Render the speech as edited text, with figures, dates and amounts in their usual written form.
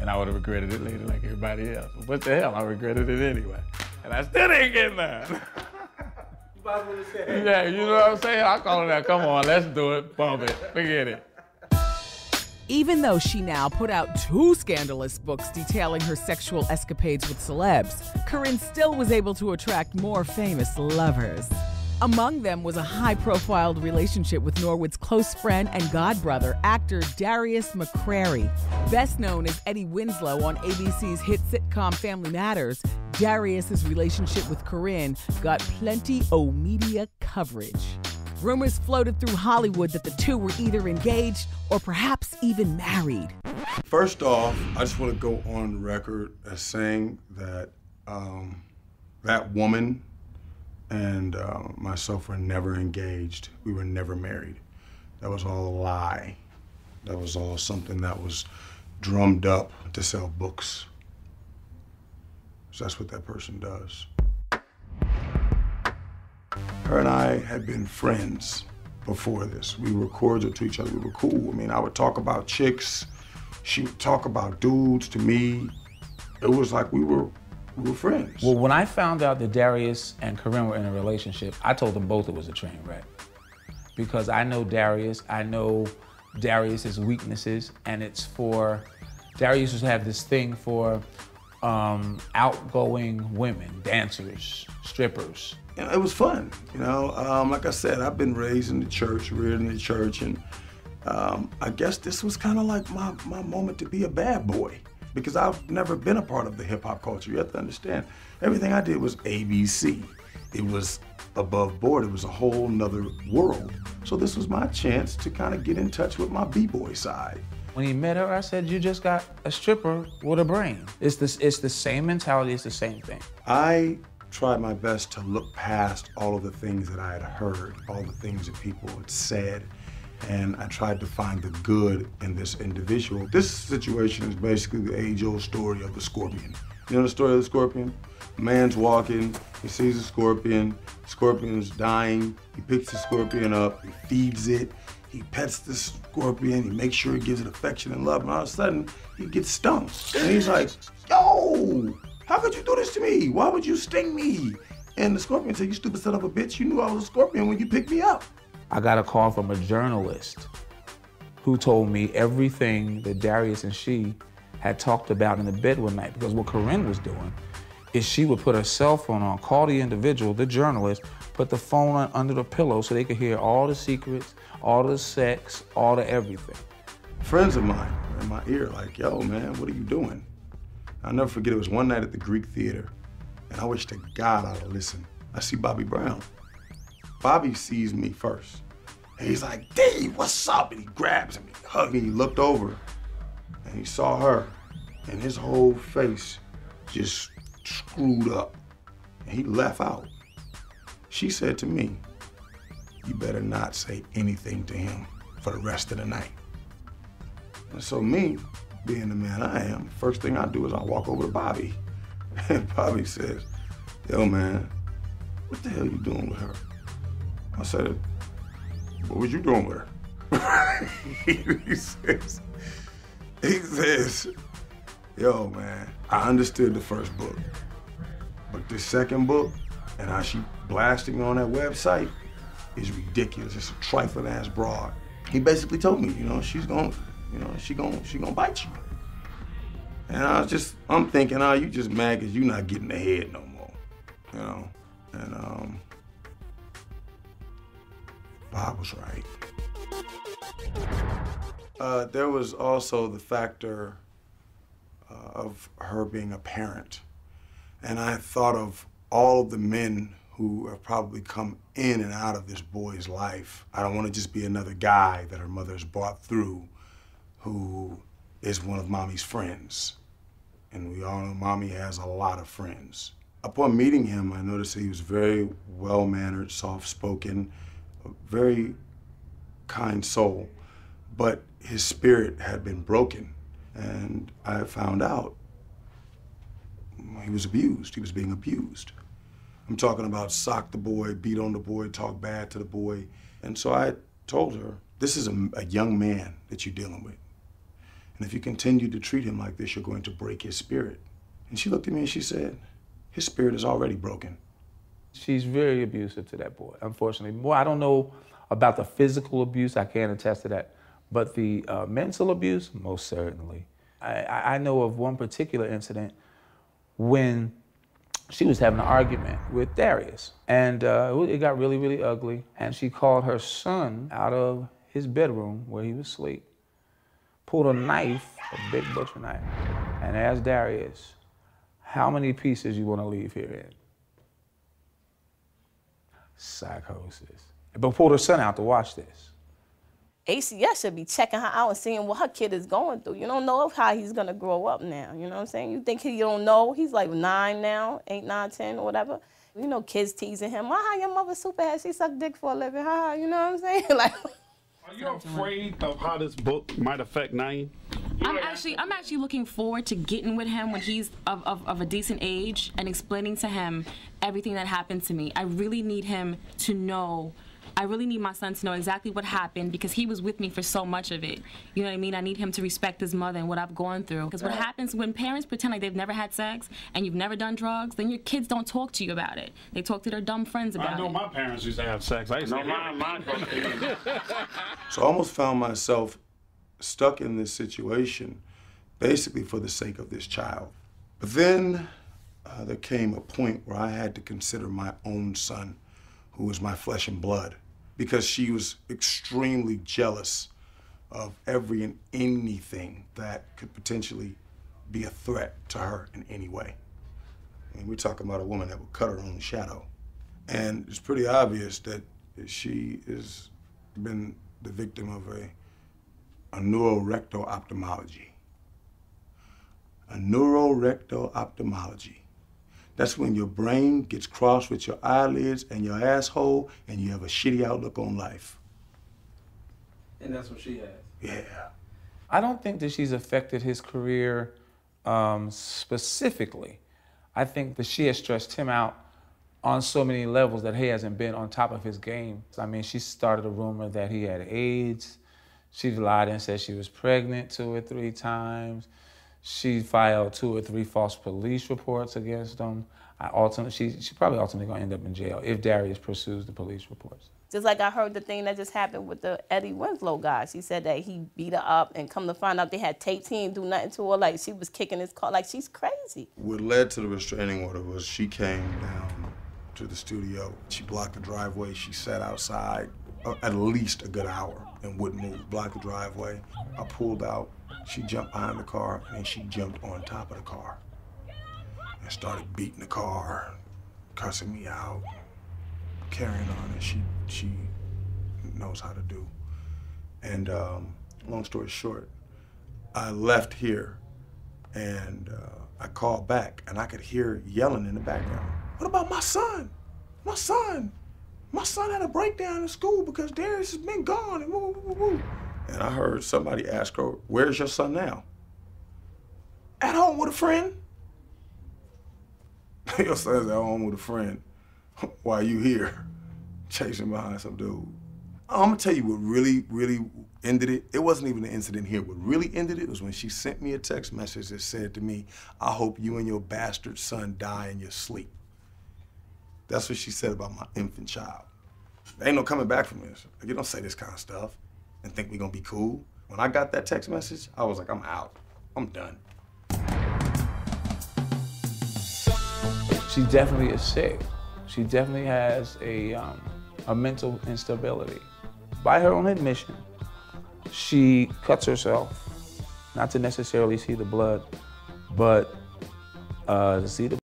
And I would have regretted it later like everybody else. But what the hell, I regretted it anyway. And I still didn't get none. Yeah, you know what I'm saying? I call it out, come on, let's do it, bump it, forget it. Even though she now put out 2 scandalous books detailing her sexual escapades with celebs, Corinne still was able to attract more famous lovers. Among them was a high-profile relationship with Norwood's close friend and godbrother, actor Darius McCrary. Best known as Eddie Winslow on ABC's hit sitcom Family Matters, Darius's relationship with Corinne got plenty of media coverage. Rumors floated through Hollywood that the two were either engaged or perhaps even married. First off, I just want to go on record as saying that that woman and myself were never engaged. We were never married. That was all a lie. That was all something that was drummed up to sell books. So that's what that person does. Her and I had been friends before this. We were cordial to each other. We were cool. I mean, I would talk about chicks. She would talk about dudes to me. It was like we were friends. Well, when I found out that Darius and Corinne were in a relationship, I told them both it was a train wreck. Because I know Darius, I know Darius's weaknesses, and it's for, Darius used to have this thing for outgoing women, dancers, strippers. You know, it was fun, you know. Like I said, I've been raised in the church, reared in the church, and I guess this was kind of like my moment to be a bad boy, because I've never been a part of the hip hop culture. You have to understand, everything I did was ABC. It was above board. It was a whole nother world. So this was my chance to kind of get in touch with my b-boy side. When he met her, I said, you just got a stripper with a brain. It's the same mentality, it's the same thing. I tried my best to look past all of the things that I had heard, all the things that people had said, and I tried to find the good in this individual. This situation is basically the age-old story of the scorpion. You know the story of the scorpion? A man's walking, he sees a scorpion, the scorpion's dying, he picks the scorpion up, he feeds it, he pets the scorpion, he makes sure he gives it affection and love, and all of a sudden, he gets stung. And he's like, yo, how could you do this to me? Why would you sting me? And the scorpion said, you stupid son of a bitch, you knew I was a scorpion when you picked me up. I got a call from a journalist who told me everything that Darius and she had talked about in the bed one night, because what Corinne was doing is she would put her cell phone on, call the individual, the journalist, put the phone on under the pillow so they could hear all the secrets, all the sex, all the everything. Friends of mine were in my ear like, yo, man, what are you doing? I'll never forget, it was one night at the Greek Theater, and I wish to God I'd have listened. I see Bobby Brown. Bobby sees me first, and he's like, D, what's up? And he grabs me, hugs me, he looked over, and he saw her, and his whole face just screwed up, and he left out. She said to me, you better not say anything to him for the rest of the night. And so me, being the man I am, first thing I do is I walk over to Bobby, and Bobby says, yo man, what the hell you doing with her? I said, what was you doing with her? he says, yo man, I understood the first book, but the second book and how she blasting on that website is ridiculous. It's a trifling ass broad. He basically told me, you know, she gonna bite you. And I'm thinking, oh, you just mad because you not getting ahead no more, you know? And Bob was right. There was also the factor of her being a parent. And I thought of all of the men who have probably come in and out of this boy's life. I don't want to just be another guy that her mother's brought through who is one of Mommy's friends. And we all know Mommy has a lot of friends. Upon meeting him, I noticed that he was very well-mannered, soft-spoken, a very kind soul, but his spirit had been broken. And I found out he was abused. He was being abused. I'm talking about sock the boy, beat on the boy, talk bad to the boy. And so I told her, this is a young man that you're dealing with. And if you continue to treat him like this, you're going to break his spirit. And she looked at me and she said, his spirit is already broken. She's very abusive to that boy, unfortunately. Well, I don't know about the physical abuse, I can't attest to that, but the mental abuse, most certainly. I know of one particular incident when she was having an argument with Darius, and it got really, really ugly, and she called her son out of his bedroom where he was asleep, pulled a knife, a big butcher knife, and asked Darius, how many pieces you want to leave here in? Psychosis. But pulled her son out to watch this. ACS should be checking her out and seeing what her kid is going through. You don't know how he's gonna grow up now, you know what I'm saying? You think you don't know? He's like 9 now, 8, 9, 10, or whatever. You know, kids teasing him, "Haha, your mother's superhead, she sucked dick for a living, haha," you know what I'm saying? Like, are you afraid of how this book might affect Naeem? I'm actually looking forward to getting with him when he's of a decent age and explaining to him everything that happened to me. I really need him to know. I really need my son to know exactly what happened because he was with me for so much of it. You know what I mean? I need him to respect his mother and what I've gone through. Because what happens when parents pretend like they've never had sex and you've never done drugs, then your kids don't talk to you about it. They talk to their dumb friends about it. I know my parents used to have sex. I used to mine. So I almost found myself stuck in this situation basically for the sake of this child. But then there came a point where I had to consider my own son, who was my flesh and blood, because she was extremely jealous of every and anything that could potentially be a threat to her in any way. I mean, we're talking about a woman that would cut her own shadow. And it's pretty obvious that she has been the victim of a neurorectal ophthalmology. A neurorectal ophthalmology. That's when your brain gets crossed with your eyelids and your asshole and you have a shitty outlook on life. And that's what she has? Yeah. I don't think that she's affected his career specifically. I think that she has stressed him out on so many levels that he hasn't been on top of his game. I mean, she started a rumor that he had AIDS. She lied and said she was pregnant 2 or 3 times. She filed 2 or 3 false police reports against him. She probably ultimately gonna end up in jail if Darius pursues the police reports. just like I heard the thing that just happened with the Eddie Winslow guy. She said that he beat her up, and come to find out they had tapes. He didn't do nothing to her. Like, she was kicking his car. Like, she's crazy. What led to the restraining order was she came down to the studio. She blocked the driveway. She sat outside at least a good hour and wouldn't move. Blocked the driveway. I pulled out. She jumped behind the car, and she jumped on top of the car and started beating the car, cussing me out, carrying on, and she knows how to do. And long story short, I left here, and I called back, and I could hear yelling in the background. What about my son? My son! My son had a breakdown in school because Darius has been gone, and woo, woo, woo. And I heard somebody ask her, where's your son now? At home with a friend. Your son's at home with a friend. Why are you here? Chasing behind some dude. I'm gonna tell you what really, really ended it. It wasn't even an incident here. What really ended it was when she sent me a text message that said to me, I hope you and your bastard son die in your sleep. That's what she said about my infant child. There ain't no coming back from this. Like, you don't say this kind of stuff and think we're gonna be cool. When I got that text message, I was like, I'm out. I'm done. She definitely is sick. She definitely has a mental instability. By her own admission, she cuts herself, not to necessarily see the blood, but to see the